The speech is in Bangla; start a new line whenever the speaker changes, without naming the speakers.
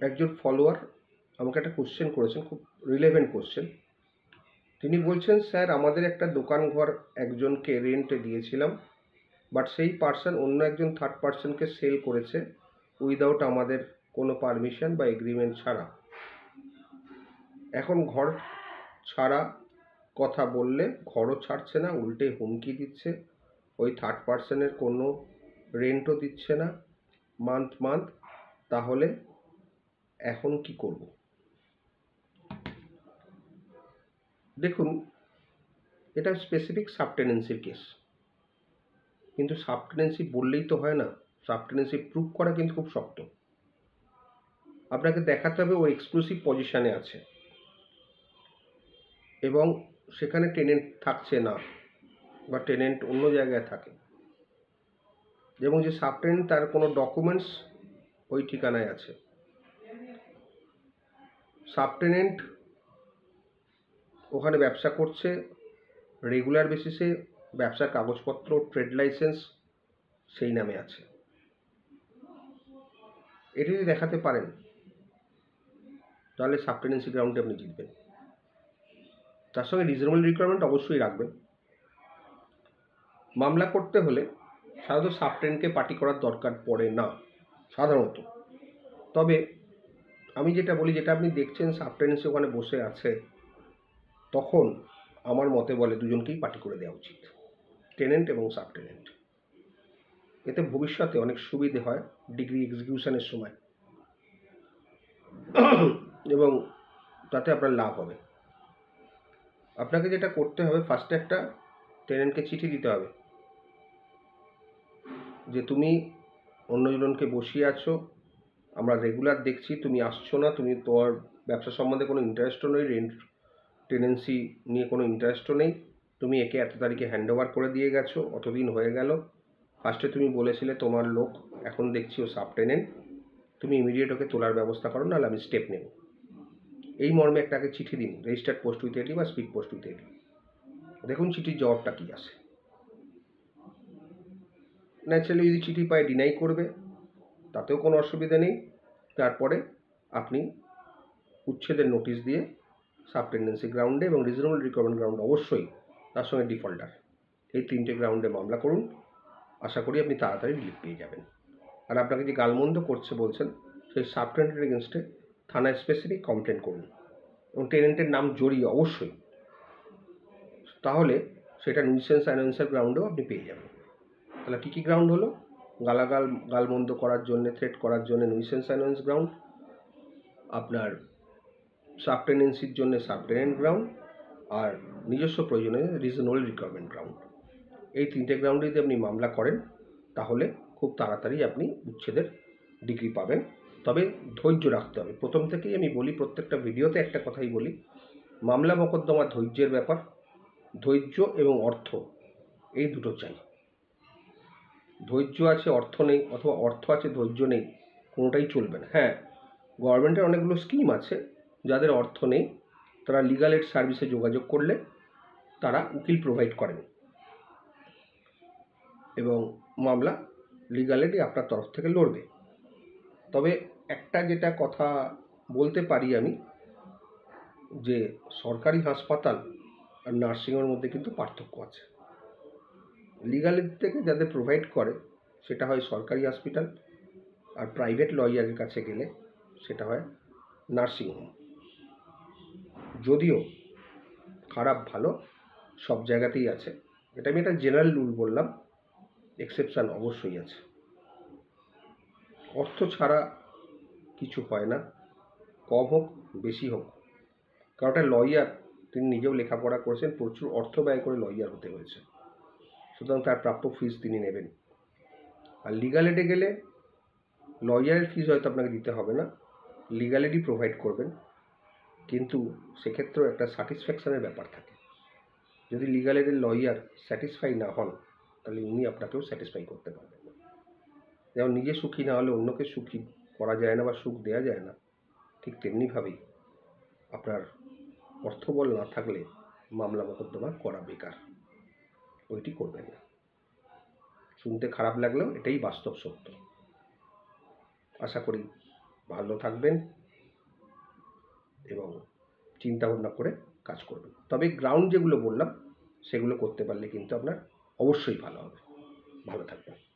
একজন ফলোয়ার আমাকে একটা কোশ্চেন করেছেন, খুব রিলেভেন্ট কোশ্চেন। তিনি বলছেন, স্যার আমাদের একটা দোকান ঘর একজনকে রেন্টে দিয়েছিলাম, বাট সেই পার্সন অন্য একজন থার্ড পার্সনকে সেল করেছে উইদাউট আমাদের কোনো পারমিশন বা এগ্রিমেন্ট ছাড়া। এখন ঘর ছাড়া কথা বললে ঘরও ছাড়ছে না, উল্টে হুমকি দিচ্ছে, ওই থার্ড পার্সনের কোনো রেন্টও দিচ্ছে না মান্থ। তাহলে এখন কি করব? দেখুন, এটা স্পেসিফিক সাবটেনেন্সির কেস, কিন্তু সাবটেনেন্সি বললেই তো হয় না, সাবটেনেন্সি প্রুভ করা কিন্তু খুব শক্ত। আপনাকে দেখাতে হবে ও এক্সক্লুসিভ পজিশানে আছে এবং সেখানে টেনেন্ট থাকছে না বা টেনেন্ট অন্য জায়গায় থাকে, এবং যে সাবটেনেন্ট তার কোনো ডকুমেন্টস ওই ঠিকানায় আছে। সাবটেনেন্ট ওখানে ব্যবসা করছে রেগুলার বেসিসে, ব্যবসার কাগজপত্র, ট্রেড লাইসেন্স সেই নামে আছে। এটি যদি দেখাতে পারেন তাহলে সাবটেনেন্সি গ্রাউন্ডে আপনি জিতবেন। তার সঙ্গে রিজনেবল রিকোয়ারমেন্ট অবশ্যই রাখবেন। মামলা করতে হলে সাধারণত সাবটেনেন্টকে পার্টি করার দরকার পড়ে না সাধারণত। তবে আমি যেটা বলি, যেটা আপনি দেখছেন সাবটেনেন্সি ওখানে বসে আছে, তখন আমার মতে বলে দুজনকেই পার্টি করে দেওয়া উচিত, টেনেন্ট এবং সাবটেনেন্ট। এতে ভবিষ্যতে অনেক সুবিধে হয় ডিগ্রি এক্সিকিউশনের সময়, এবং তাতে আপনার লাভ হবে। আপনাকে যেটা করতে হবে, ফার্স্টে একটা টেনেন্টকে চিঠি দিতে হবে যে তুমি অন্যজনকে বসিয়ে আছো, আমরা রেগুলার দেখছি তুমি আসছো না, তুমি তোমার ব্যবসা সম্বন্ধে কোনো ইন্টারেস্টও নেই, রেন্ট টেনেন্সি নিয়ে কোনো ইন্টারেস্টও নেই, তুমি একে এত তারিখে হ্যান্ড ওভার করে দিয়ে গেছো, অতদিন হয়ে গেল, ফার্স্টে তুমি বলেছিলে তোমার লোক, এখন দেখছি ও সাবটেনেন্ট, তুমি ইমিডিয়েট ওকে তোলার ব্যবস্থা করো, নাহলে আমি স্টেপ নেব। এই মর্মে একটাকে চিঠি দিন, রেজিস্টার্ড পোস্ট উইথ এডি বা স্পিড পোস্ট উইথ এডি। দেখুন চিঠির জবাবটা কী আসে। ন্যাচারালি যদি চিঠি পায় ডিনাই করবে, তাতেও কোনো অসুবিধা নেই। তারপরে আপনি উচ্ছেদের নোটিশ দিয়ে সাবটেন্ডেন্সি গ্রাউন্ডে এবং রিজনেবল রিকভারমেন্ট গ্রাউন্ড অবশ্যই, তার সঙ্গে ডিফল্টার, এই তিনটে গ্রাউন্ডে মামলা করুন। আশা করি আপনি তাড়াতাড়ি রিলিফ পেয়ে যাবেন। আর আপনাকে যে গালমন্দ করছে বলছেন, সেই সাবটেন্ডেন্টের এগেনস্টে থানায় স্পেসিফিক কমপ্লেন করুন এবং টেনেন্টের নাম জড়িয়ে অবশ্যই, তাহলে সেটা নিউসেন্স অ্যানোয়েন্সের গ্রাউন্ডেও আপনি পেয়ে যাবেন। তাহলে কী কী গ্রাউন্ড হলো? গালমন্দ করার জন্য, থ্রেট করার জন্য নিউসেন্স অ্যানোয়েন্স গ্রাউন্ড, আপনার সাবটেনেন্সির জন্য সাবটেনেন্ট গ্রাউন্ড, আর নিজস্ব প্রয়োজনে রিজনেবল রিকোয়ারমেন্ট গ্রাউন্ড। এই তিনটে গ্রাউন্ডে যদি আপনি মামলা করেন তাহলে খুব তাড়াতাড়ি আপনি উচ্ছেদের ডিগ্রি পাবেন। তবে ধৈর্য রাখতে হবে। প্রথম থেকেই আমি বলি, প্রত্যেকটা ভিডিওতে একটা কথাই বলি, মামলা মোকদ্দমা ধৈর্যের ব্যাপার। ধৈর্য এবং অর্থ, এই দুটো চাই। ধৈর্য আছে অর্থ নেই, অথবা অর্থ আছে ধৈর্য নেই, কোনোটাই চলবে না। হ্যাঁ, গভর্নমেন্টের অনেকগুলো স্কিম আছে, যাদের অর্থ নেই তারা লিগাল এড সার্ভিসে যোগাযোগ করলে তারা উকিল প্রোভাইড করেন এবং মামলা লিগাল এডই আপনার তরফ থেকে লড়বে। তবে একটা যেটা কথা বলতে পারি আমি, যে সরকারি হাসপাতাল আর নার্সিংয়ের মধ্যে কিন্তু পার্থক্য আছে। লিগাল এড থেকে যাদের প্রোভাইড করে সেটা হয় সরকারি হসপিটাল, আর প্রাইভেট লয়ারের কাছে গেলে সেটা হয় নার্সিংহোম। যদিও খারাপ ভালো সব জায়গাতেই আছে, এটা আমি একটা জেনারেল রুল বললাম, এক্সেপশান অবশ্যই আছে। অর্থ ছাড়া কিছু হয় না, কম হোক বেশি হোক। কারণ একটা লয়ার, তিনি নিজেও লেখাপড়া করেছেন, প্রচুর অর্থ ব্যয় করে লয়ার হতে হয়েছে, সুতরাং তার প্রাপ্য ফিস তিনি নেবেন। আর লিগাল এডে গেলে লয়ারের ফিস হয়তো আপনাকে দিতে হবে না, লিগাল এডই প্রোভাইড করবেন, কিন্তু সেক্ষেত্রেও একটা স্যাটিসফ্যাকশানের ব্যাপার থাকে। যদি লিগাল এডের লয়ার স্যাটিসফাই না হন তাহলে উনি আপনাকেও স্যাটিসফাই করতে পারবেন না। যেমন নিজে সুখী না হলে অন্যকে সুখী করা যায় না বা সুখ দেওয়া যায় না, ঠিক তেমনিভাবেই আপনার অর্থবল না থাকলে মামলা মোকদ্দমা করা বেকার, ওইটি করবেন না। শুনতে খারাপ লাগলেও এটাই বাস্তব সত্য। আশা করি ভালো থাকবেন এবং চিন্তা ভাবনা করে কাজ করবেন। তবে গ্রাউন্ড যেগুলো বললাম সেগুলো করতে পারলে কিন্তু আপনার অবশ্যই ভালো হবে। ভালো থাকবেন।